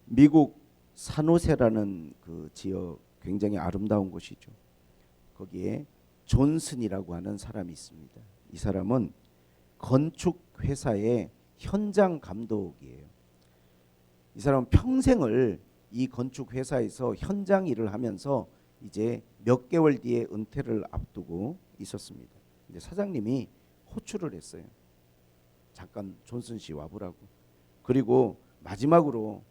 미국 산호세라는 그 지역 굉장히 아름다운 곳이죠. 거기에 존슨이라고 하는 사람이 있습니다. 이 사람은 건축 회사의 현장 감독이에요. 이 사람은 평생을 이 건축 회사에서 현장 일을 하면서 이제 몇 개월 뒤에 은퇴를 앞두고 있었습니다. 근데 사장님이 호출을 했어요. 잠깐 존슨 씨 와보라고. 그리고 마지막으로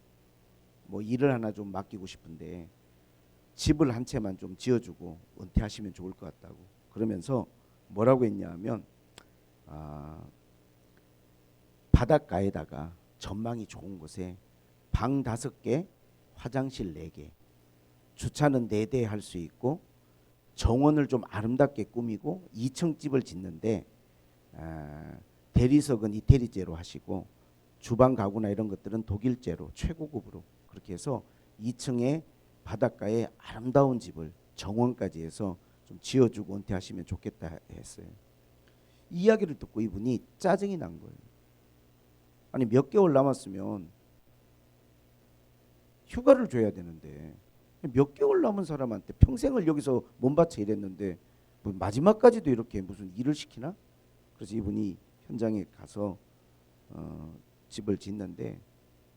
뭐 일을 하나 좀 맡기고 싶은데 집을 한 채만 좀 지어주고 은퇴하시면 좋을 것 같다고. 그러면서 뭐라고 했냐면 바닷가에다가 전망이 좋은 곳에 방 5개, 화장실 4개, 주차는 4대 할 수 있고 정원을 좀 아름답게 꾸미고 2층 집을 짓는데 대리석은 이태리재로 하시고 주방 가구나 이런 것들은 독일재로 최고급으로 그렇게 해서 2층에 바닷가에 아름다운 집을 정원까지 해서 좀 지어주고 은퇴하시면 좋겠다 했어요. 이 이야기를 듣고 이분이 짜증이 난 거예요. 아니 몇 개월 남았으면 휴가를 줘야 되는데 몇 개월 남은 사람한테 평생을 여기서 몸바쳐 일했는데 뭐 마지막까지도 이렇게 무슨 일을 시키나? 그래서 이분이 현장에 가서 집을 짓는데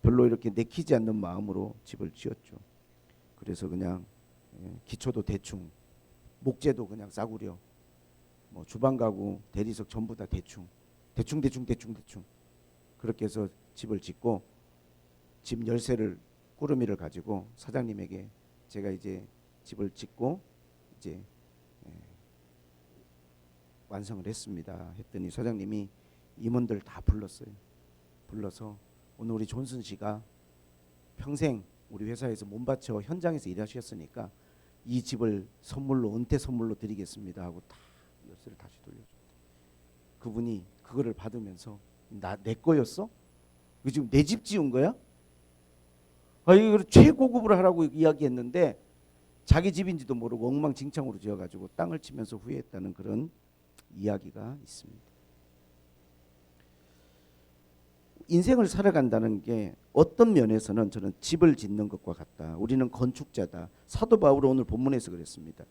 별로 이렇게 내키지 않는 마음으로 집을 지었죠. 그래서 그냥 기초도 대충, 목재도 그냥 싸구려, 뭐 주방 가구, 대리석 전부 다 대충 그렇게 해서 집을 짓고 집 열쇠를 꾸러미를 가지고 사장님에게 제가 이제 집을 짓고 이제 완성을 했습니다. 했더니 사장님이 임원들 다 불렀어요. 불러서 오늘 우리 존슨 씨가 평생 우리 회사에서 몸바쳐 현장에서 일하셨으니까 이 집을 선물로 은퇴 선물로 드리겠습니다 하고 다 열쇠를 다시 돌려줬대. 그분이 그거를 받으면서 내 거였어? 이거 지금 내 집 지은 거야? 이걸 최고급으로 하라고 이야기했는데 자기 집인지도 모르고 엉망진창으로 지어가지고 땅을 치면서 후회했다는 그런 이야기가 있습니다. 인생을 살아간다는 게 어떤 면에서는 저는 집을 짓는 것과 같다. 우리는 건축자다. 사도 바울은 오늘 본문에서 그랬습니다.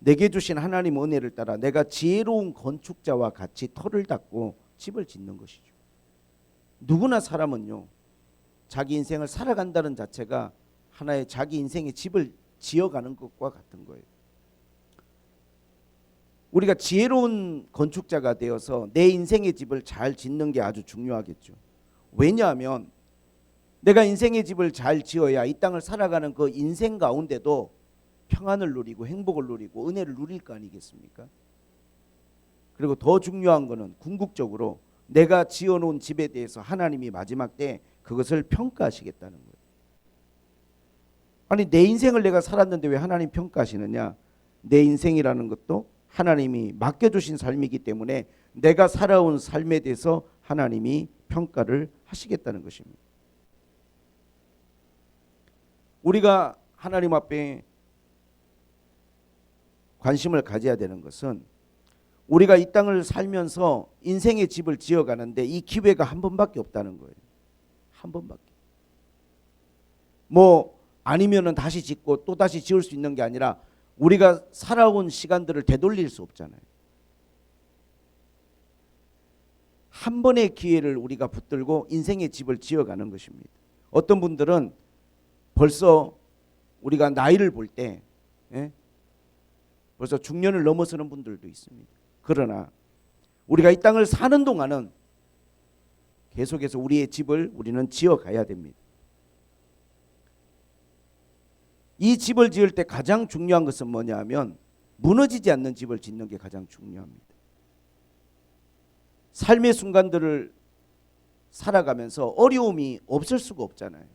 내게 주신 하나님 은혜를 따라 내가 지혜로운 건축자와 같이 터를 닦고 집을 짓는 것이죠. 누구나 사람은요, 자기 인생을 살아간다는 자체가 하나의 자기 인생의 집을 지어가는 것과 같은 거예요. 우리가 지혜로운 건축자가 되어서 내 인생의 집을 잘 짓는 게 아주 중요하겠죠. 왜냐하면 내가 인생의 집을 잘 지어야 이 땅을 살아가는 그 인생 가운데도 평안을 누리고 행복을 누리고 은혜를 누릴 거 아니겠습니까? 그리고 더 중요한 거는 궁극적으로 내가 지어놓은 집에 대해서 하나님이 마지막 때 그것을 평가하시겠다는 거예요. 아니 내 인생을 내가 살았는데 왜 하나님 평가하시느냐? 내 인생이라는 것도 하나님이 맡겨주신 삶이기 때문에 내가 살아온 삶에 대해서 하나님이 평가를 하시겠다는 것입니다. 우리가 하나님 앞에 관심을 가져야 되는 것은 우리가 이 땅을 살면서 인생의 집을 지어가는데 이 기회가 한 번밖에 없다는 거예요. 한 번밖에. 뭐 아니면은 다시 짓고 또 다시 지을 수 있는 게 아니라 우리가 살아온 시간들을 되돌릴 수 없잖아요. 한 번의 기회를 우리가 붙들고 인생의 집을 지어가는 것입니다. 어떤 분들은 벌써 우리가 나이를 볼 때 벌써 중년을 넘어서는 분들도 있습니다. 그러나 우리가 이 땅을 사는 동안은 계속해서 우리의 집을 우리는 지어가야 됩니다. 이 집을 지을 때 가장 중요한 것은 뭐냐면 무너지지 않는 집을 짓는 게 가장 중요합니다. 삶의 순간들을 살아가면서 어려움이 없을 수가 없잖아요.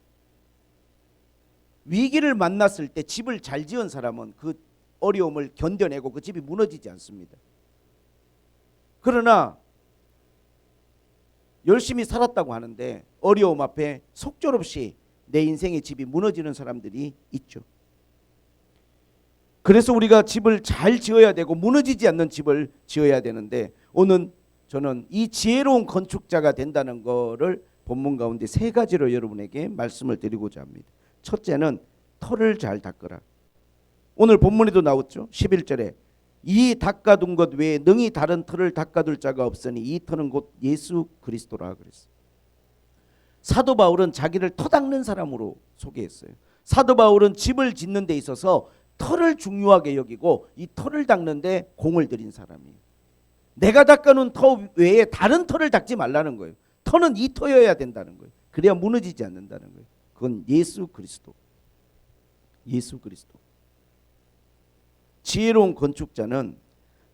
위기를 만났을 때 집을 잘 지은 사람은 그 어려움을 견뎌내고 그 집이 무너지지 않습니다. 그러나 열심히 살았다고 하는데 어려움 앞에 속절없이 내 인생의 집이 무너지는 사람들이 있죠. 그래서 우리가 집을 잘 지어야 되고 무너지지 않는 집을 지어야 되는데 오늘 저는 이 지혜로운 건축자가 된다는 거를 본문 가운데 세 가지로 여러분에게 말씀을 드리고자 합니다. 첫째는 털을 잘 닦으라. 오늘 본문에도 나왔죠. 11절에 이 닦아둔 것 외에 능히 다른 털을 닦아둘 자가 없으니 이 털은 곧 예수 그리스도라 그랬어요. 사도 바울은 자기를 터 닦는 사람으로 소개했어요. 사도 바울은 집을 짓는 데 있어서 털을 중요하게 여기고 이 털을 닦는 데 공을 들인 사람이에요. 내가 닦아놓은 터 외에 다른 털을 닦지 말라는 거예요. 터는 이 터여야 된다는 거예요. 그래야 무너지지 않는다는 거예요. 그건 예수 그리스도. 예수 그리스도. 지혜로운 건축자는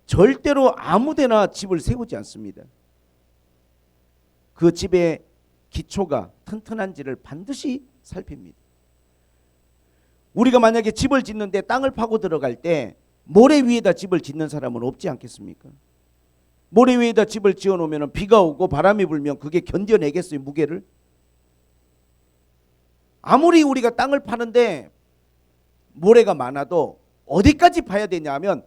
절대로 아무데나 집을 세우지 않습니다. 그 집의 기초가 튼튼한지를 반드시 살핍니다. 우리가 만약에 집을 짓는데 땅을 파고 들어갈 때 모래 위에다 집을 짓는 사람은 없지 않겠습니까? 모래 위에다 집을 지어놓으면 비가 오고 바람이 불면 그게 견뎌내겠어요, 무게를? 아무리 우리가 땅을 파는데 모래가 많아도 어디까지 파야 되냐 하면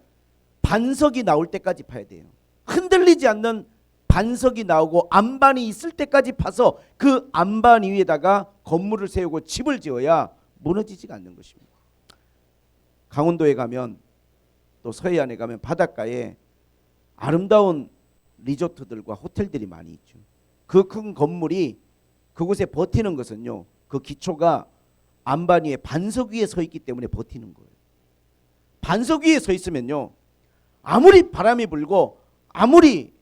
반석이 나올 때까지 파야 돼요. 흔들리지 않는 반석이 나오고 안반이 있을 때까지 파서 그 안반 위에다가 건물을 세우고 집을 지어야 무너지지가 않는 것입니다. 강원도에 가면 또 서해안에 가면 바닷가에 아름다운 리조트들과 호텔들이 많이 있죠. 그 큰 건물이 그곳에 버티는 것은요, 그 기초가 안반 위에 반석 위에 서 있기 때문에 버티는 거예요. 반석 위에 서 있으면요, 아무리 바람이 불고 아무리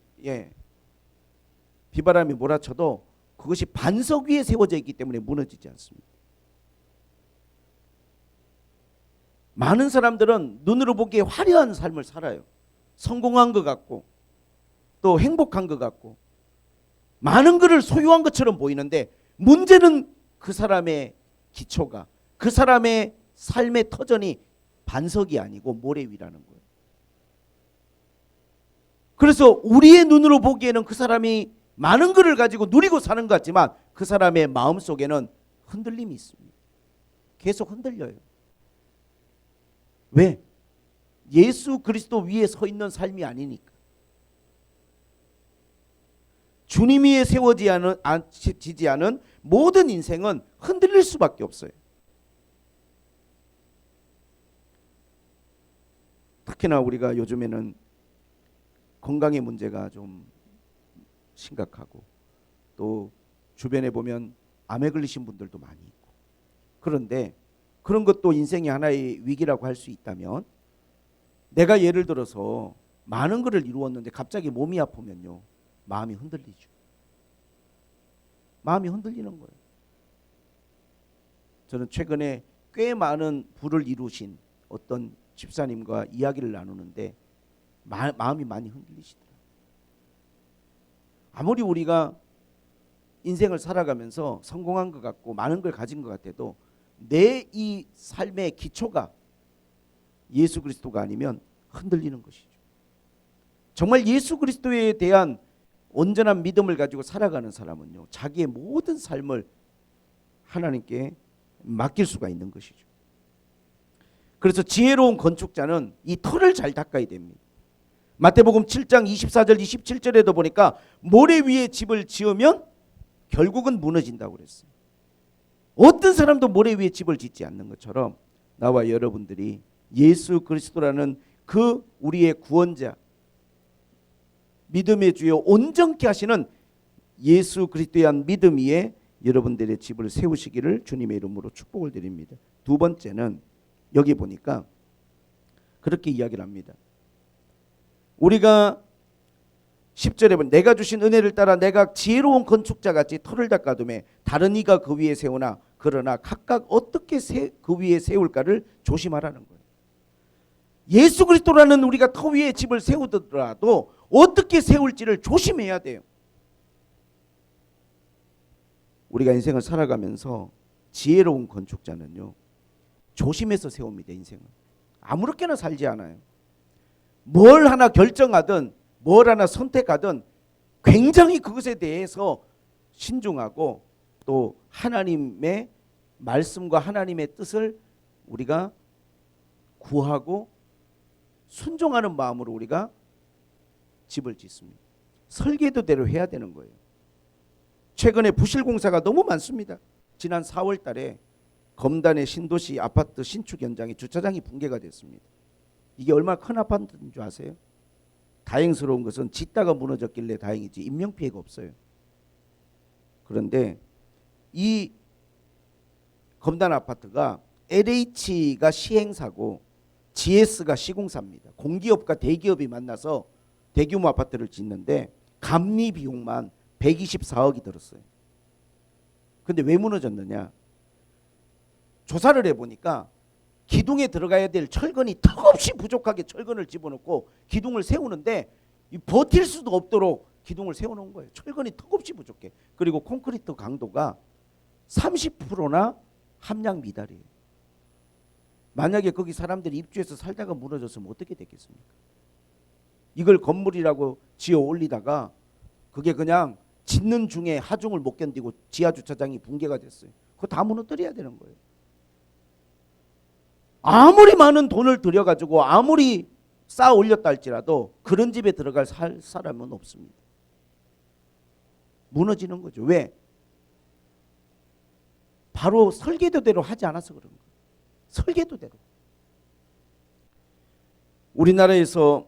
비바람이 몰아쳐도 그것이 반석 위에 세워져 있기 때문에 무너지지 않습니다. 많은 사람들은 눈으로 보기에 화려한 삶을 살아요. 성공한 것 같고 또 행복한 것 같고 많은 것을 소유한 것처럼 보이는데 문제는 그 사람의 기초가, 그 사람의 삶의 터전이 반석이 아니고 모래 위라는 거예요. 그래서 우리의 눈으로 보기에는 그 사람이 많은 것을 가지고 누리고 사는 것 같지만 그 사람의 마음속에는 흔들림이 있습니다. 계속 흔들려요. 왜? 예수 그리스도 위에 서 있는 삶이 아니니까. 주님 위에 세워지지 않은 모든 인생은 흔들릴 수밖에 없어요. 특히나 우리가 요즘에는 건강의 문제가 좀 심각하고 또 주변에 보면 암에 걸리신 분들도 많이 있고, 그런데 그런 것도 인생의 하나의 위기라고 할 수 있다면, 내가 예를 들어서 많은 것을 이루었는데 갑자기 몸이 아프면요, 마음이 흔들리죠. 마음이 흔들리는 거예요. 저는 최근에 꽤 많은 부를 이루신 어떤 집사님과 이야기를 나누는데 마음이 많이 흔들리시더라고요. 아무리 우리가 인생을 살아가면서 성공한 것 같고 많은 걸 가진 것 같아도 내 이 삶의 기초가 예수 그리스도가 아니면 흔들리는 것이죠. 정말 예수 그리스도에 대한 온전한 믿음을 가지고 살아가는 사람은요, 자기의 모든 삶을 하나님께 맡길 수가 있는 것이죠. 그래서 지혜로운 건축자는 이 터를 잘 닦아야 됩니다. 마태복음 7장 24절 27절에도 보니까 모래 위에 집을 지으면 결국은 무너진다고 그랬어요. 어떤 사람도 모래 위에 집을 짓지 않는 것처럼 나와 여러분들이 예수 그리스도라는 그 우리의 구원자, 믿음의 주여 온전케 하시는 예수 그리스도에 대한 믿음 위에 여러분들의 집을 세우시기를 주님의 이름으로 축복을 드립니다. 두 번째는 여기 보니까 그렇게 이야기를 합니다. 우리가 10절에 보면 내가 주신 은혜를 따라 내가 지혜로운 건축자같이 터를 닦아두매 다른 이가 그 위에 세우나 그러나 각각 어떻게 그 위에 세울까를 조심하라는 거예요. 예수 그리스도라는 우리가 터 위에 집을 세우더라도 어떻게 세울지를 조심해야 돼요. 우리가 인생을 살아가면서 지혜로운 건축자는요, 조심해서 세웁니다. 인생은 아무렇게나 살지 않아요. 뭘 하나 결정하든 뭘 하나 선택하든 굉장히 그것에 대해서 신중하고 또 하나님의 말씀과 하나님의 뜻을 우리가 구하고 순종하는 마음으로 우리가 집을 짓습니다. 설계도대로 해야 되는 거예요. 최근에 부실공사가 너무 많습니다. 지난 4월 달에 검단의 신도시 아파트 신축 현장에 주차장이 붕괴가 됐습니다. 이게 얼마나 큰 아파트인 줄 아세요? 다행스러운 것은 짓다가 무너졌길래 다행이지 인명피해가 없어요. 그런데 이 검단 아파트가 LH가 시행사고 GS가 시공사입니다. 공기업과 대기업이 만나서 대규모 아파트를 짓는데 감리 비용만 124억이 들었어요. 근데 왜 무너졌느냐? 조사를 해보니까 기둥에 들어가야 될 철근이 턱없이 부족하게 철근을 집어넣고 기둥을 세우는데 버틸 수도 없도록 기둥을 세워놓은 거예요. 철근이 턱없이 부족해. 그리고 콘크리트 강도가 30%나 함량 미달이에요. 만약에 거기 사람들이 입주해서 살다가 무너졌으면 어떻게 됐겠습니까? 이걸 건물이라고 지어 올리다가 그게 그냥 짓는 중에 하중을 못 견디고 지하 주차장이 붕괴가 됐어요. 그거 다 무너뜨려야 되는 거예요. 아무리 많은 돈을 들여가지고 아무리 쌓아 올렸다 할지라도 그런 집에 들어갈 사람은 없습니다. 무너지는 거죠. 왜? 바로 설계도대로 하지 않아서 그런 거예요. 설계도대로. 우리나라에서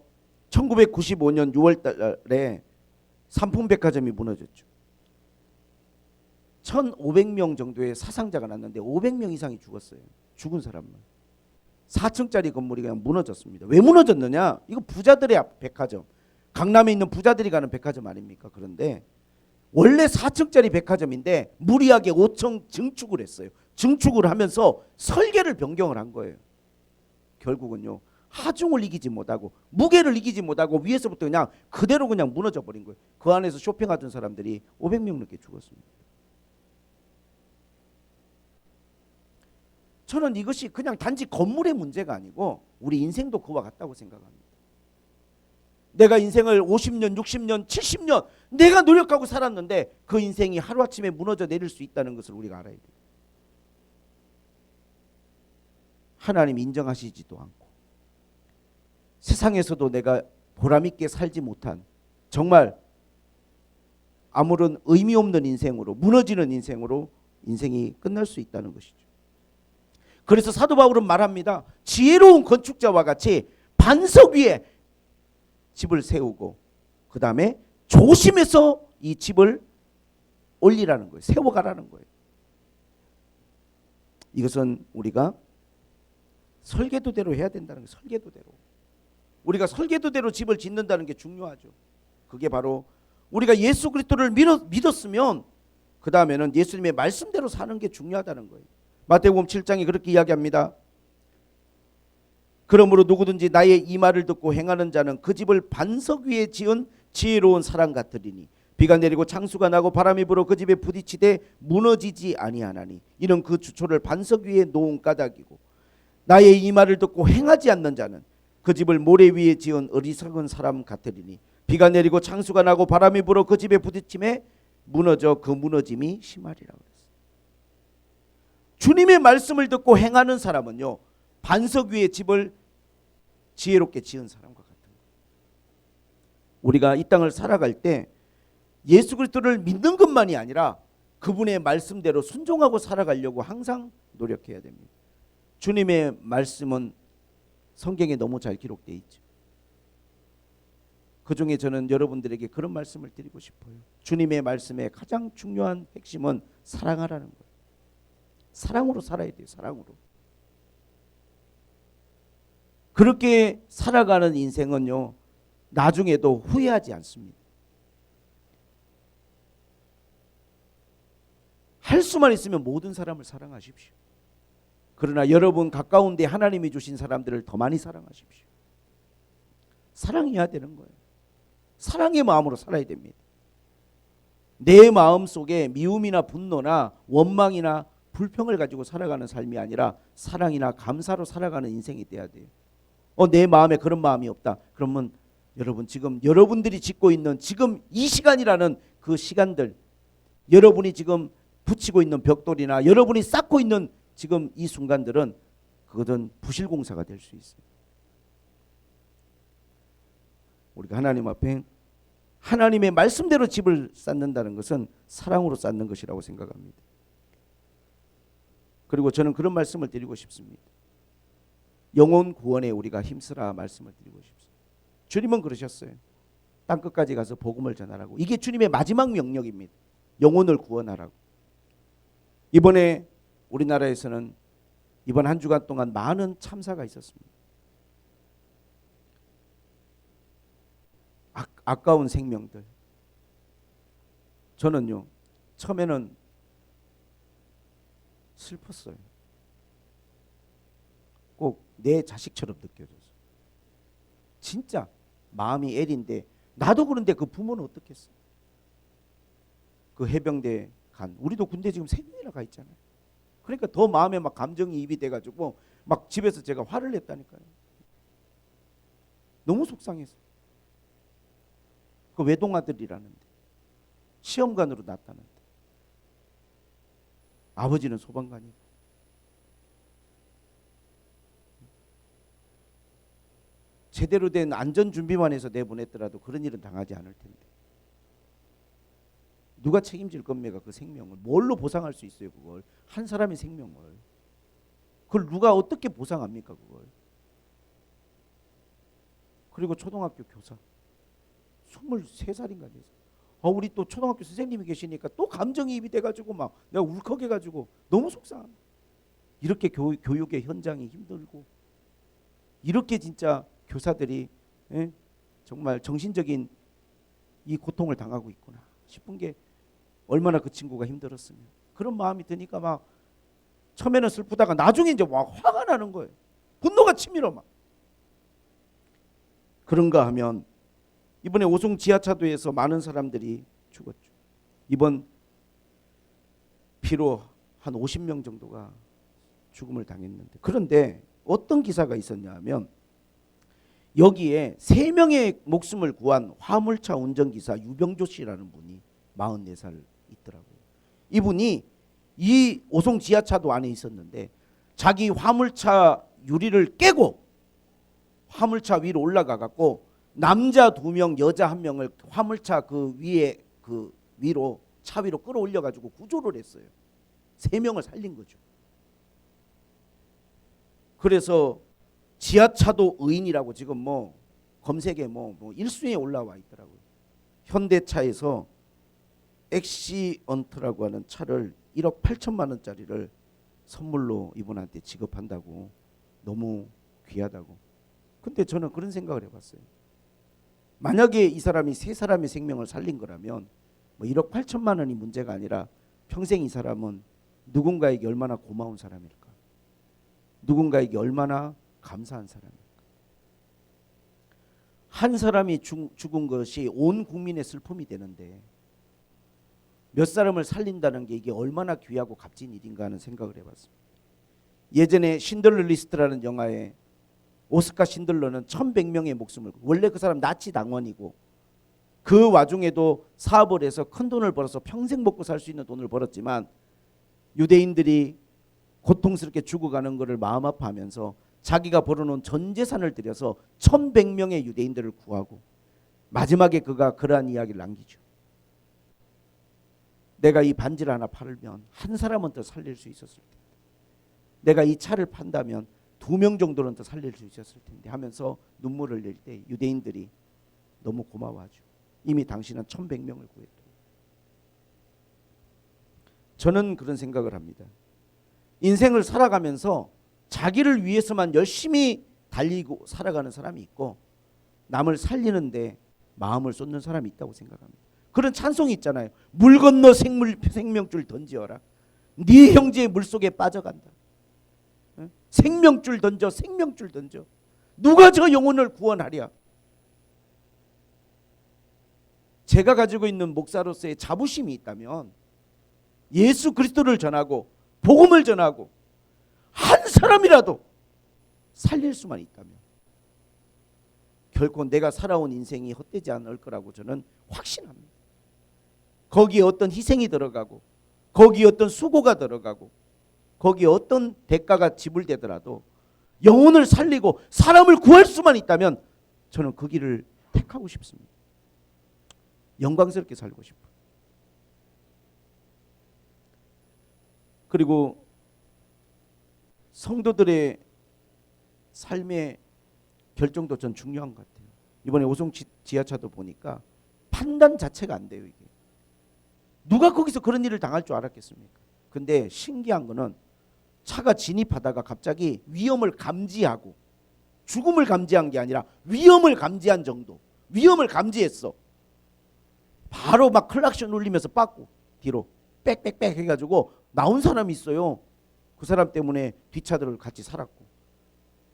1995년 6월 달에 삼풍백화점이 무너졌죠. 1,500명 정도의 사상자가 났는데 500명 이상이 죽었어요. 죽은 사람만. 4층짜리 건물이 그냥 무너졌습니다. 왜 무너졌느냐? 이거 부자들의 백화점. 강남에 있는 부자들이 가는 백화점 아닙니까? 그런데 원래 4층짜리 백화점인데 무리하게 5층 증축을 했어요. 증축을 하면서 설계를 변경을 한 거예요. 결국은요. 하중을 이기지 못하고 무게를 이기지 못하고 위에서부터 그냥 그대로 그냥 무너져 버린 거예요. 그 안에서 쇼핑하던 사람들이 500명 넘게 죽었습니다. 저는 이것이 그냥 단지 건물의 문제가 아니고 우리 인생도 그와 같다고 생각합니다. 내가 인생을 50년, 60년, 70년 내가 노력하고 살았는데 그 인생이 하루아침에 무너져 내릴 수 있다는 것을 우리가 알아야 돼요. 하나님 인정하시지도 않고 세상에서도 내가 보람있게 살지 못한 정말 아무런 의미 없는 인생으로 무너지는 인생으로 인생이 끝날 수 있다는 것이죠. 그래서 사도 바울은 말합니다. 지혜로운 건축자와 같이 반석 위에 집을 세우고 그 다음에 조심해서 이 집을 올리라는 거예요. 세워가라는 거예요. 이것은 우리가 설계도대로 해야 된다는 거예요. 설계도대로. 우리가 설계도대로 집을 짓는다는 게 중요하죠. 그게 바로 우리가 예수 그리스도를 믿었으면 그 다음에는 예수님의 말씀대로 사는 게 중요하다는 거예요. 마태복음 7장이 그렇게 이야기합니다. 그러므로 누구든지 나의 이 말을 듣고 행하는 자는 그 집을 반석 위에 지은 지혜로운 사람 같으리니 비가 내리고 창수가 나고 바람이 불어 그 집에 부딪히되 무너지지 아니하나니 이는 그 주초를 반석 위에 놓은 까닭이고 나의 이 말을 듣고 행하지 않는 자는 그 집을 모래 위에 지은 어리석은 사람 같으리니 비가 내리고 창수가 나고 바람이 불어 그 집에 부딪힘에 무너져 그 무너짐이 심하리라 그랬어요. 주님의 말씀을 듣고 행하는 사람은요 반석 위에 집을 지혜롭게 지은 사람과 같은 거예요. 우리가 이 땅을 살아갈 때 예수 그리스도를 믿는 것만이 아니라 그분의 말씀대로 순종하고 살아가려고 항상 노력해야 됩니다. 주님의 말씀은 성경에 너무 잘 기록되어 있죠. 그중에 저는 여러분들에게 그런 말씀을 드리고 싶어요. 주님의 말씀의 가장 중요한 핵심은 사랑하라는 거예요. 사랑으로 살아야 돼요. 사랑으로. 그렇게 살아가는 인생은요 나중에도 후회하지 않습니다. 할 수만 있으면 모든 사람을 사랑하십시오. 그러나 여러분 가까운 데 하나님이 주신 사람들을 더 많이 사랑하십시오. 사랑해야 되는 거예요. 사랑의 마음으로 살아야 됩니다. 내 마음 속에 미움이나 분노나 원망이나 불평을 가지고 살아가는 삶이 아니라 사랑이나 감사로 살아가는 인생이 돼야 돼요. 내 마음에 그런 마음이 없다. 그러면 여러분 지금 여러분들이 짓고 있는 지금 이 시간이라는 그 시간들 여러분이 지금 붙이고 있는 벽돌이나 여러분이 쌓고 있는 지금 이 순간들은 그것은 부실공사가 될 수 있어요. 우리가 하나님 앞에 하나님의 말씀대로 집을 쌓는다는 것은 사랑으로 쌓는 것이라고 생각합니다. 그리고 저는 그런 말씀을 드리고 싶습니다. 영혼 구원에 우리가 힘쓰라 말씀을 드리고 싶습니다. 주님은 그러셨어요. 땅끝까지 가서 복음을 전하라고. 이게 주님의 마지막 명령입니다. 영혼을 구원하라고. 이번에 우리나라에서는 이번 한 주간 동안 많은 참사가 있었습니다. 아까운 생명들. 저는요, 처음에는 슬펐어요. 꼭 내 자식처럼 느껴졌어요. 진짜 마음이 애린데, 나도 그런데 그 부모는 어떻겠어? 그 해병대 간, 우리도 군대 지금 3년이나 가 있잖아요. 그러니까 더 마음에 막 감정이입이 돼가지고 막 집에서 제가 화를 냈다니까요. 너무 속상해서. 그 외동아들이라는데, 시험관으로 났다는데, 아버지는 소방관이고. 제대로 된 안전준비만 해서 내보냈더라도 그런 일은 당하지 않을 텐데. 누가 책임질 겁니까? 그 생명을 뭘로 보상할 수 있어요? 그걸 한 사람의 생명을 그걸 누가 어떻게 보상합니까? 그걸. 그리고 초등학교 교사 23살인가 돼서 우리 또 초등학교 선생님이 계시니까 또 감정이입이 돼가지고 막 내가 울컥해가지고 너무 속상합니다. 이렇게 교육의 현장이 힘들고, 이렇게 진짜 교사들이 정말 정신적인 이 고통을 당하고 있구나 싶은 게, 얼마나 그 친구가 힘들었으면. 그런 마음이 드니까 막 처음에는 슬프다가 나중에 이제 막 화가 나는 거예요. 분노가 치밀어 막. 그런가 하면 이번에 오송 지하차도에서 많은 사람들이 죽었죠. 이번 비로 한 50명 정도가 죽음을 당했는데, 그런데 어떤 기사가 있었냐 하면 여기에 3명의 목숨을 구한 화물차 운전기사 유병조 씨라는 분이 44살 있더라고요. 이분이 이 오송 지하차도 안에 있었는데 자기 화물차 유리를 깨고 화물차 위로 올라가 갖고 남자 2명, 여자 1명을 화물차 그 위에 그 위로 차 위로 끌어올려 가지고 구조를 했어요. 3명을 살린 거죠. 그래서 지하차도 의인이라고 지금 뭐 검색에 뭐 1순위에 올라와 있더라고요. 현대차에서 엑시언트라고 하는 차를 1억 8천만 원짜리를 선물로 이분한테 지급한다고. 너무 귀하다고. 근데 저는 그런 생각을 해봤어요. 만약에 이 사람이 3사람의 생명을 살린 거라면 뭐 1억 8천만 원이 문제가 아니라 평생 이 사람은 누군가에게 얼마나 고마운 사람일까, 누군가에게 얼마나 감사한 사람일까. 한 사람이 죽은 것이 온 국민의 슬픔이 되는데 몇 사람을 살린다는 게 이게 얼마나 귀하고 값진 일인가 하는 생각을 해봤습니다. 예전에 신들러 리스트라는 영화에 오스카 신들러는 1100명의 목숨을, 원래 그 사람 나치 당원이고 그 와중에도 사업을 해서 큰 돈을 벌어서 평생 먹고 살 수 있는 돈을 벌었지만 유대인들이 고통스럽게 죽어가는 것을 마음 아파하면서 자기가 벌어놓은 전 재산을 들여서 1100명의 유대인들을 구하고 마지막에 그가 그러한 이야기를 남기죠. 내가 이 반지를 하나 팔면 한 사람은 더 살릴 수 있었을 텐데, 내가 이 차를 판다면 2명 정도는 더 살릴 수 있었을 텐데 하면서 눈물을 낼 때 유대인들이 너무 고마워하죠. 이미 당신은 1100명을 구했다. 저는 그런 생각을 합니다. 인생을 살아가면서 자기를 위해서만 열심히 달리고 살아가는 사람이 있고 남을 살리는데 마음을 쏟는 사람이 있다고 생각합니다. 그런 찬송이 있잖아요. 물 건너 생명줄 던지어라. 네 형제의 물속에 빠져간다. 생명줄 던져, 생명줄 던져. 누가 저 영혼을 구원하랴. 제가 가지고 있는 목사로서의 자부심이 있다면 예수 그리스도를 전하고 복음을 전하고 한 사람이라도 살릴 수만 있다면 결코 내가 살아온 인생이 헛되지 않을 거라고 저는 확신합니다. 거기에 어떤 희생이 들어가고 거기에 어떤 수고가 들어가고 거기에 어떤 대가가 지불되더라도 영혼을 살리고 사람을 구할 수만 있다면 저는 그 길을 택하고 싶습니다. 영광스럽게 살고 싶어. 그리고 성도들의 삶의 결정도 전 중요한 것 같아요. 이번에 오송 지하차도 보니까 판단 자체가 안 돼요. 이게 누가 거기서 그런 일을 당할 줄 알았겠습니까? 근데 신기한 거는 차가 진입하다가 갑자기 위험을 감지하고, 죽음을 감지한 게 아니라 위험을 감지한 정도, 위험을 감지했어. 바로 막 클락션 울리면서 빠꾸 뒤로 빽빽빽 해가지고 나온 사람이 있어요. 그 사람 때문에 뒷차들을 같이 살았고,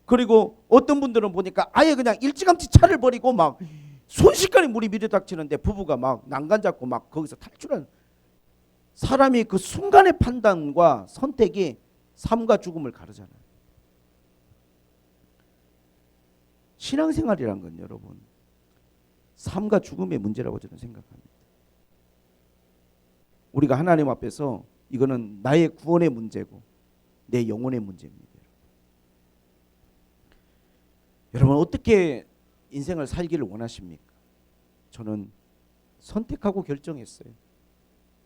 그리고 어떤 분들은 보니까 아예 그냥 일찌감치 차를 버리고 막 순식간에 물이 밀어닥치는데 부부가 막 난간 잡고 막 거기서 탈출한. 사람이 그 순간의 판단과 선택이 삶과 죽음을 가르잖아요. 신앙생활이란 건 여러분 삶과 죽음의 문제라고 저는 생각합니다. 우리가 하나님 앞에서 이거는 나의 구원의 문제고 내 영혼의 문제입니다. 여러분 어떻게 인생을 살기를 원하십니까? 저는 선택하고 결정했어요.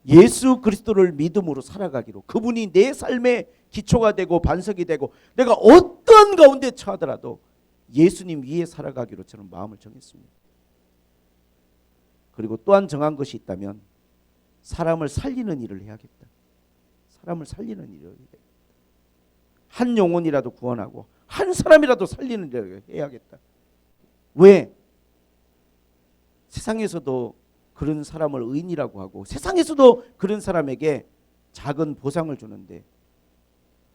예수 그리스도를 믿음으로 살아가기로. 그분이 내 삶의 기초가 되고 반석이 되고 내가 어떤 가운데 처하더라도 예수님 위에 살아가기로 저는 마음을 정했습니다. 그리고 또한 정한 것이 있다면 사람을 살리는 일을 해야겠다. 사람을 살리는 일을 해야겠다. 한 영혼이라도 구원하고 한 사람이라도 살리는 일을 해야겠다. 왜? 세상에서도 그런 사람을 의인이라고 하고 세상에서도 그런 사람에게 작은 보상을 주는데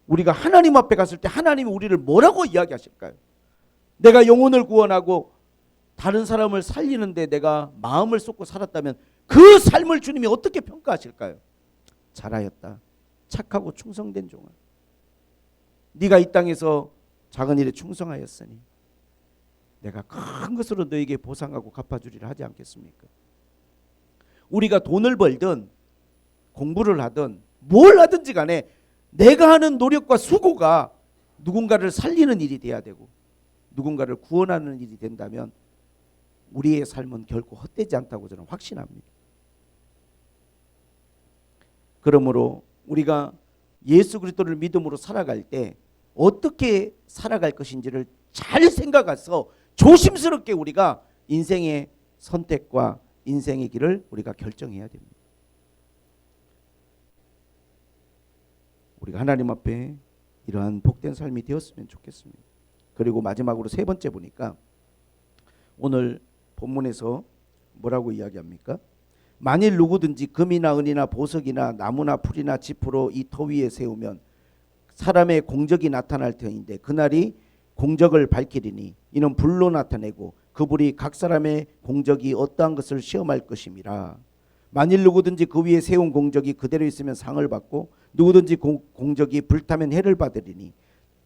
우리가 하나님 앞에 갔을 때 하나님이 우리를 뭐라고 이야기하실까요? 내가 영혼을 구원하고 다른 사람을 살리는데 내가 마음을 쏟고 살았다면 그 삶을 주님이 어떻게 평가하실까요? 잘하였다. 착하고 충성된 종아. 네가 이 땅에서 작은 일에 충성하였으니 내가 큰 것으로 너에게 보상하고 갚아주리라 하지 않겠습니까? 우리가 돈을 벌든 공부를 하든 뭘 하든지 간에 내가 하는 노력과 수고가 누군가를 살리는 일이 돼야 되고 누군가를 구원하는 일이 된다면 우리의 삶은 결코 헛되지 않다고 저는 확신합니다. 그러므로 우리가 예수 그리스도를 믿음으로 살아갈 때 어떻게 살아갈 것인지를 잘 생각해서 조심스럽게 우리가 인생의 선택과 인생의 길을 우리가 결정해야 됩니다. 우리가 하나님 앞에 이러한 복된 삶이 되었으면 좋겠습니다. 그리고 마지막으로 세 번째 보니까 오늘 본문에서 뭐라고 이야기합니까? 만일 누구든지 금이나 은이나 보석이나 나무나 풀이나 지푸로 이 터 위에 세우면 사람의 공적이 나타날 터인데 그날이 공적을 밝히리니 이는 불로 나타내고 그 불이 각 사람의 공적이 어떠한 것을 시험할 것임이라. 만일 누구든지 그 위에 세운 공적이 그대로 있으면 상을 받고 누구든지 공적이 불타면 해를 받으리니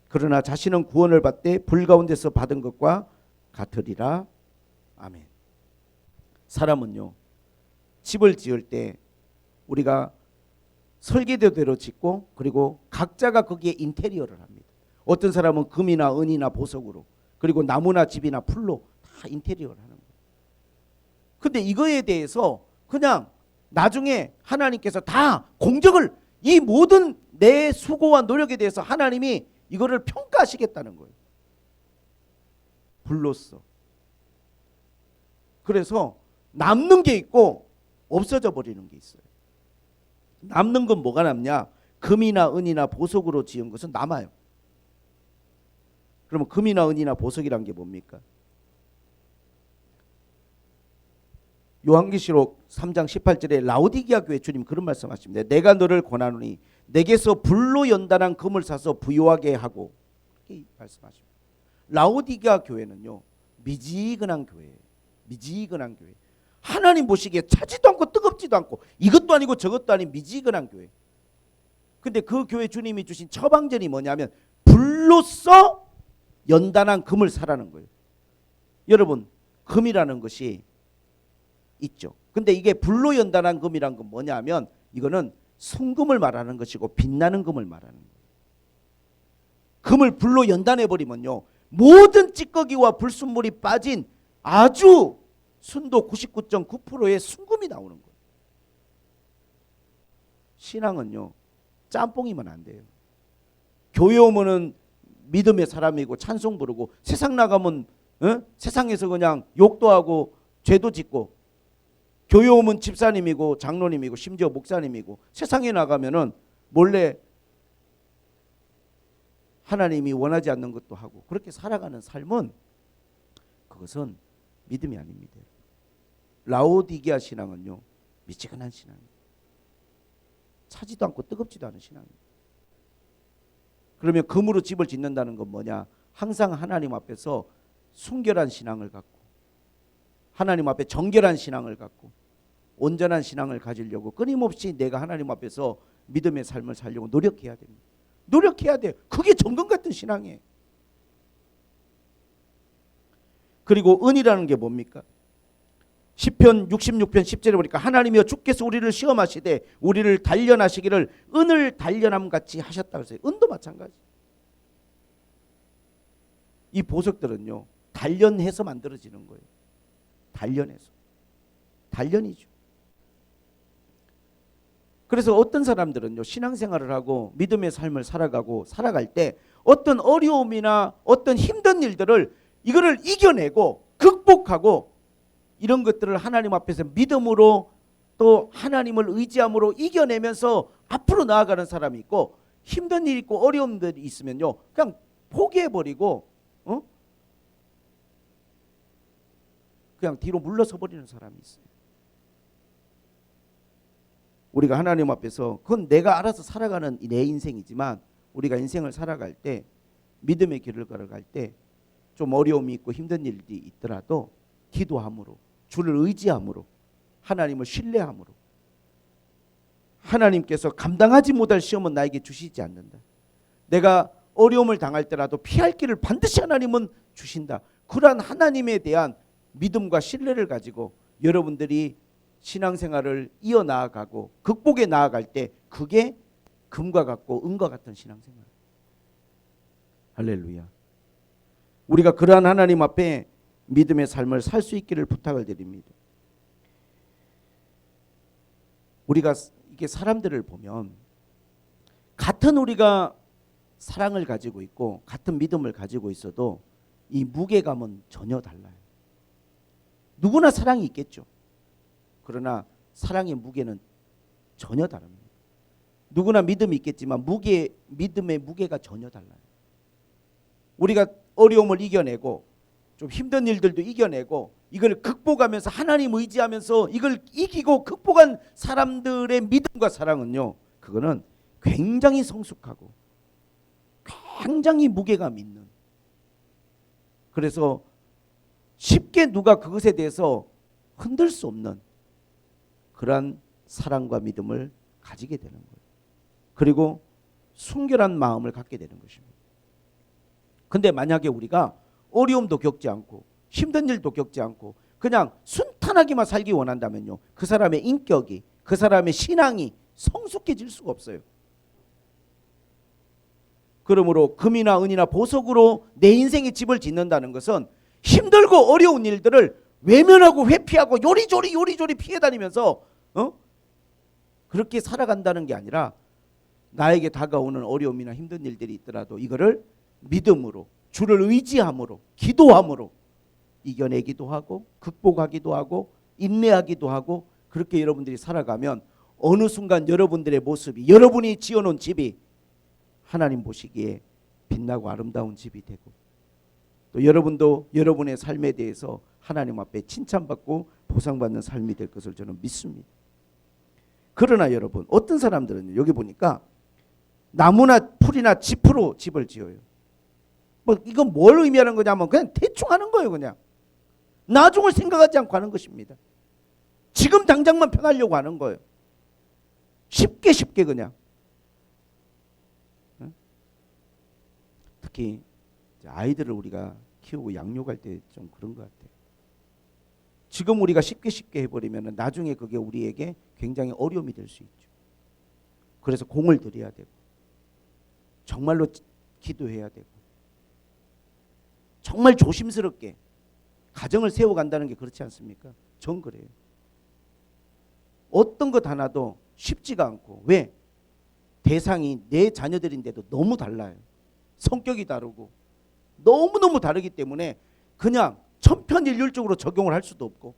그러나 자신은 구원을 받되 불 가운데서 받은 것과 같으리라. 아멘. 사람은요 집을 지을 때 우리가 설계도대로 짓고 그리고 각자가 거기에 인테리어를 합니다. 어떤 사람은 금이나 은이나 보석으로 그리고 나무나 집이나 풀로 다 인테리어를 하는 거예요. 근데 이거에 대해서 그냥 나중에 하나님께서 다 공적을 이 모든 내 수고와 노력에 대해서 하나님이 이거를 평가하시겠다는 거예요. 불로써. 그래서 남는 게 있고 없어져 버리는 게 있어요. 남는 건 뭐가 남냐? 금이나 은이나 보석으로 지은 것은 남아요. 그러면 금이나 은이나 보석이란 게 뭡니까? 요한계시록 3장 18절에 라오디게아 교회 주님 그런 말씀하십니다. 내가 너를 권하노니 내게서 불로 연단한 금을 사서 부요하게 하고, 이렇게 말씀하십니다. 라오디게아 교회는요 미지근한 교회예요. 미지근한 교회. 하나님 보시기에 차지도 않고 뜨겁지도 않고 이것도 아니고 저것도 아닌 미지근한 교회. 근데 그 교회 주님이 주신 처방전이 뭐냐면 불로써 연단한 금을 사라는 거예요. 여러분 금이라는 것이 있죠. 근데 이게 불로 연단한 금이란 건 뭐냐면 이거는 순금을 말하는 것이고 빛나는 금을 말하는 거예요. 금을 불로 연단해 버리면요 모든 찌꺼기와 불순물이 빠진 아주 순도 99.9%의 순금이 나오는 거예요. 신앙은요, 짬뽕이면 안 돼요. 교회 오면은 믿음의 사람이고 찬송 부르고, 세상 나가면 세상에서 그냥 욕도 하고 죄도 짓고, 교회 오면 집사님이고 장로님이고 심지어 목사님이고, 세상에 나가면은 몰래 하나님이 원하지 않는 것도 하고, 그렇게 살아가는 삶은, 그것은 믿음이 아닙니다. 라오디게아 신앙은요, 미지근한 신앙입니다. 차지도 않고 뜨겁지도 않은 신앙입니다. 그러면 금으로 집을 짓는다는 건 뭐냐? 항상 하나님 앞에서 순결한 신앙을 갖고, 하나님 앞에 정결한 신앙을 갖고, 온전한 신앙을 가지려고 끊임없이 내가 하나님 앞에서 믿음의 삶을 살려고 노력해야 됩니다. 노력해야 돼요. 그게 정금 같은 신앙이에요. 그리고 은이라는 게 뭡니까? 시편 66편 10절에 보니까 하나님이여 주께서 우리를 시험하시되 우리를 단련하시기를 은을 단련함 같이 하셨다고 했어요. 은도 마찬가지. 이 보석들은요, 단련해서 만들어지는 거예요. 단련해서. 단련이죠. 그래서 어떤 사람들은요, 신앙생활을 하고 믿음의 삶을 살아갈 때 어떤 어려움이나 어떤 힘든 일들을 이거를 이겨내고 극복하고, 이런 것들을 하나님 앞에서 믿음으로 또 하나님을 의지함으로 이겨내면서 앞으로 나아가는 사람이 있고, 힘든 일 있고 어려움들이 있으면요, 그냥 포기해버리고 그냥 뒤로 물러서 버리는 사람이 있어요. 우리가 하나님 앞에서, 그건 내가 알아서 살아가는 내 인생이지만, 우리가 인생을 살아갈 때, 믿음의 길을 걸어갈 때 좀 어려움이 있고 힘든 일이 있더라도 기도함으로, 주를 의지함으로, 하나님을 신뢰함으로, 하나님께서 감당하지 못할 시험은 나에게 주시지 않는다. 내가 어려움을 당할 때라도 피할 길을 반드시 하나님은 주신다. 그러한 하나님에 대한 믿음과 신뢰를 가지고 여러분들이 신앙생활을 이어나가고 극복해 나아갈 때, 그게 금과 같고 은과 같은 신앙생활. 할렐루야. 우리가 그러한 하나님 앞에 믿음의 삶을 살 수 있기를 부탁을 드립니다. 우리가 이게 사람들을 보면 같은 우리가 사랑을 가지고 있고 같은 믿음을 가지고 있어도 이 무게감은 전혀 달라요. 누구나 사랑이 있겠죠. 그러나 사랑의 무게는 전혀 다릅니다. 누구나 믿음이 있겠지만 믿음의 무게가 전혀 달라요. 우리가 어려움을 이겨내고 좀 힘든 일들도 이겨내고 이걸 극복하면서 하나님 의지하면서 이걸 이기고 극복한 사람들의 믿음과 사랑은요, 그거는 굉장히 성숙하고 굉장히 무게감 있는, 그래서 쉽게 누가 그것에 대해서 흔들 수 없는 그러한 사랑과 믿음을 가지게 되는 거예요. 그리고 순결한 마음을 갖게 되는 것입니다. 근데 만약에 우리가 어려움도 겪지 않고 힘든 일도 겪지 않고 그냥 순탄하게만 살기 원한다면요, 그 사람의 인격이, 그 사람의 신앙이 성숙해질 수가 없어요. 그러므로 금이나 은이나 보석으로 내 인생의 집을 짓는다는 것은 힘들고 어려운 일들을 외면하고 회피하고 요리조리 피해 다니면서 그렇게 살아간다는 게 아니라, 나에게 다가오는 어려움이나 힘든 일들이 있더라도 이거를 믿음으로, 주를 의지함으로, 기도함으로 이겨내기도 하고 극복하기도 하고 인내하기도 하고, 그렇게 여러분들이 살아가면 어느 순간 여러분들의 모습이, 여러분이 지어놓은 집이 하나님 보시기에 빛나고 아름다운 집이 되고, 또 여러분도 여러분의 삶에 대해서 하나님 앞에 칭찬받고 보상받는 삶이 될 것을 저는 믿습니다. 그러나 여러분, 어떤 사람들은 여기 보니까 나무나 풀이나 짚으로 집을 지어요. 뭐 이건 뭘 의미하는 거냐면 그냥 대충 하는 거예요. 그냥 나중을 생각하지 않고 하는 것입니다. 지금 당장만 편하려고 하는 거예요. 쉽게 그냥. 특히 아이들을 우리가 키우고 양육할 때 좀 그런 것 같아요. 지금 우리가 쉽게 해버리면 나중에 그게 우리에게 굉장히 어려움이 될 수 있죠. 그래서 공을 들여야 되고 정말로 기도해야 되고 정말 조심스럽게 가정을 세워간다는 게 그렇지 않습니까? 전 그래요. 어떤 것 하나도 쉽지가 않고, 왜? 대상이 내 자녀들인데도 너무 달라요. 성격이 다르고 너무너무 다르기 때문에 그냥 천편일률적으로 적용을 할 수도 없고,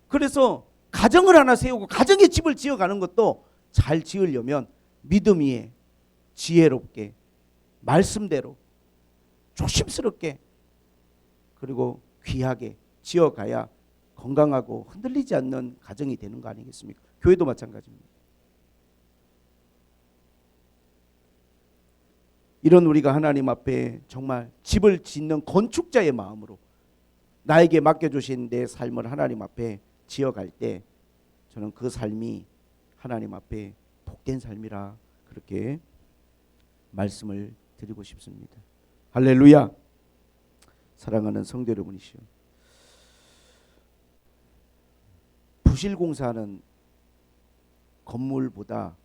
그래서 가정을 하나 세우고 가정의 집을 지어가는 것도 잘 지으려면 믿음 위에 지혜롭게 말씀대로 조심스럽게 그리고 귀하게 지어가야 건강하고 흔들리지 않는 가정이 되는 거 아니겠습니까? 교회도 마찬가지입니다. 이런 우리가 하나님 앞에 정말 집을 짓는 건축자의 마음으로 나에게 맡겨주신 내 삶을 하나님 앞에 지어갈 때 저는 그 삶이 하나님 앞에 복된 삶이라 그렇게 말씀을 드리고 싶습니다. 할렐루야. 사랑하는 성도 여러분이시여, 부실공사하는 건물보다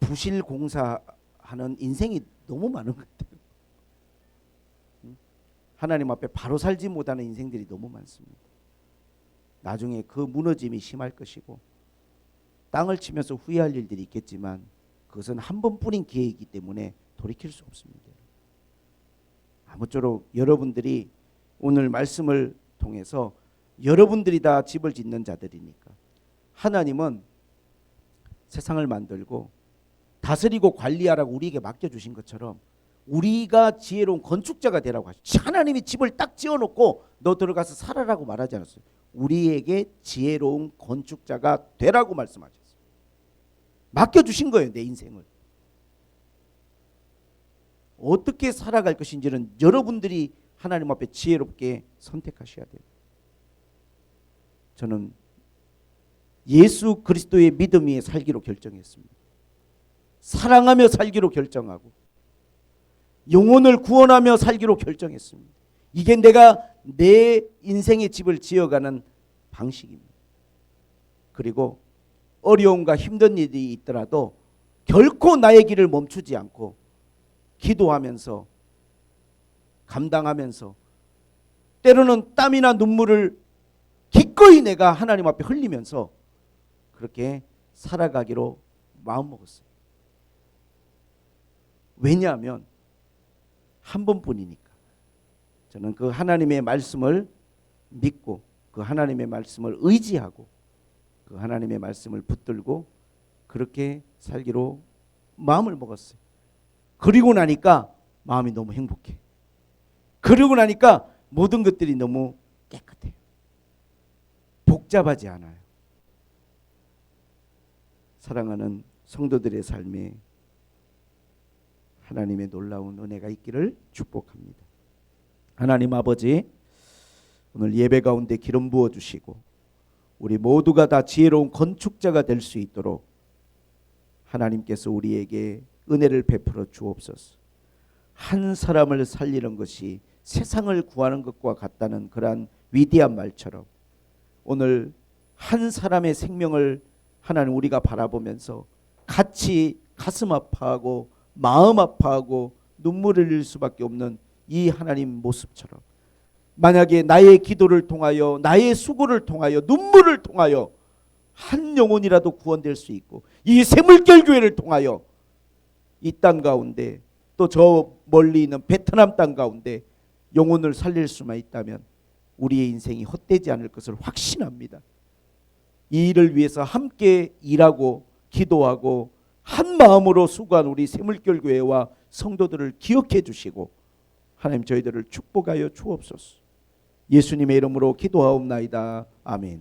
부실공사하는 인생이 너무 많은 것 같아요. 하나님 앞에 바로 살지 못하는 인생들이 너무 많습니다. 나중에 그 무너짐이 심할 것이고 땅을 치면서 후회할 일들이 있겠지만 그것은 한 번뿐인 기회이기 때문에 돌이킬 수 없습니다. 아무쪼록 여러분들이 오늘 말씀을 통해서 여러분들이 다 집을 짓는 자들이니까 하나님은 세상을 만들고 다스리고 관리하라고 우리에게 맡겨주신 것처럼 우리가 지혜로운 건축자가 되라고 하셨죠. 하나님이 집을 딱 지어놓고 너 들어가서 살아라고 말하지 않았어요. 우리에게 지혜로운 건축자가 되라고 말씀하셨어요. 맡겨주신 거예요. 내 인생을 어떻게 살아갈 것인지는 여러분들이 하나님 앞에 지혜롭게 선택하셔야 돼요. 저는 예수 그리스도의 믿음 위에 살기로 결정했습니다. 사랑하며 살기로 결정하고 영혼을 구원하며 살기로 결정했습니다. 이게 내가 내 인생의 집을 지어가는 방식입니다. 그리고 어려움과 힘든 일이 있더라도 결코 나의 길을 멈추지 않고 기도하면서 감당하면서 때로는 땀이나 눈물을 기꺼이 내가 하나님 앞에 흘리면서 그렇게 살아가기로 마음먹었어요. 왜냐하면 한 번뿐이니까. 저는 그 하나님의 말씀을 믿고 그 하나님의 말씀을 의지하고 그 하나님의 말씀을 붙들고 그렇게 살기로 마음을 먹었어요. 그리고 나니까 마음이 너무 행복해. 그러고 나니까 모든 것들이 너무 깨끗해요. 복잡하지 않아요. 사랑하는 성도들의 삶에 하나님의 놀라운 은혜가 있기를 축복합니다. 하나님 아버지, 오늘 예배 가운데 기름 부어주시고 우리 모두가 다 지혜로운 건축자가 될 수 있도록 하나님께서 우리에게 은혜를 베풀어 주옵소서. 한 사람을 살리는 것이 세상을 구하는 것과 같다는 그러한 위대한 말처럼 오늘 한 사람의 생명을 하나님 우리가 바라보면서 같이 가슴 아파하고 마음 아파하고 눈물을 흘릴 수밖에 없는 이 하나님 모습처럼 만약에 나의 기도를 통하여 나의 수고를 통하여 눈물을 통하여 한 영혼이라도 구원될 수 있고 이 샘물결 교회를 통하여 이 땅 가운데 또 저 멀리 있는 베트남 땅 가운데 영혼을 살릴 수만 있다면 우리의 인생이 헛되지 않을 것을 확신합니다. 이 일을 위해서 함께 일하고 기도하고 한 마음으로 수고한 우리 샘물결 교회와 성도들을 기억해 주시고 하나님 저희들을 축복하여 주옵소서. 예수님의 이름으로 기도하옵나이다. 아멘.